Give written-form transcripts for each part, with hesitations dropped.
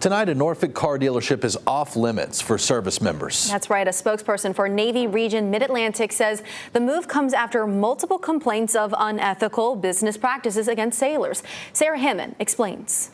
Tonight, a Norfolk car dealership is off limits for service members. That's right. A spokesperson for Navy Region Mid-Atlantic says the move comes after multiple complaints of unethical business practices against sailors. Sarah Hammond explains.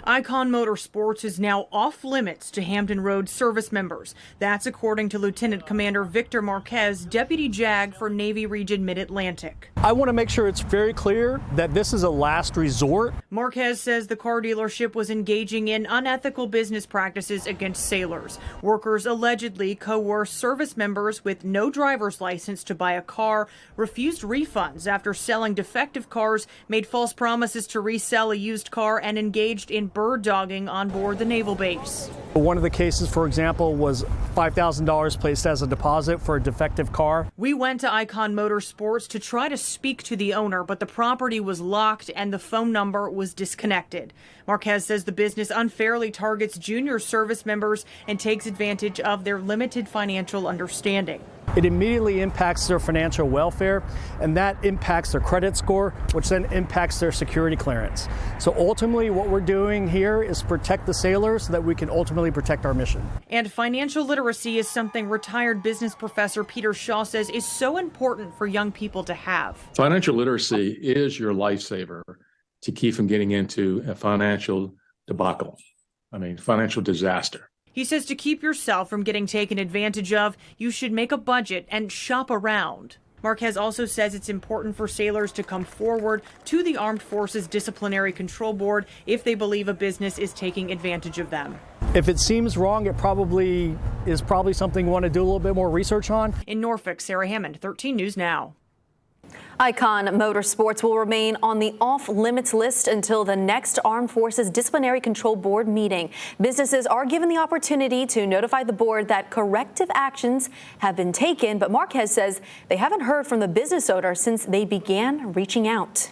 Icon Motorsports is now off limits to Hampton Road service members. That's according to Lieutenant Commander Victor Marquez, Deputy JAG for Navy Region Mid-Atlantic. I want to make sure it's very clear that this is a last resort. Marquez says the car dealership was engaging in unethical business practices against sailors. Workers allegedly coerced service members with no driver's license to buy a car, refused refunds after selling defective cars, made false promises to resell a used car, and engaged in bird dogging on board the naval base. One of the cases, for example, was $5,000 placed as a deposit for a defective car. We went to Icon Motorsports to try to speak to the owner, but the property was locked and the phone number was disconnected. Marquez says the business unfairly targets junior service members and takes advantage of their limited financial understanding. It immediately impacts their financial welfare, and that impacts their credit score, which then impacts their security clearance. So ultimately, what we're doing here is protect the sailors so that we can ultimately protect our mission. And financial literacy is something retired business professor Peter Shaw says is so important for young people to have. Financial literacy is your lifesaver to keep from getting into a financial debacle. Financial disaster. He says to keep yourself from getting taken advantage of, you should make a budget and shop around. Marquez also says it's important for sailors to come forward to the Armed Forces Disciplinary Control Board if they believe a business is taking advantage of them. If it seems wrong, it probably is something you want to do a little bit more research on. In Norfolk, Sarah Hammond, 13 News Now. Icon Motorsports will remain on the off-limits list until the next Armed Forces Disciplinary Control Board meeting. Businesses are given the opportunity to notify the board that corrective actions have been taken, but Marquez says they haven't heard from the business owner since they began reaching out.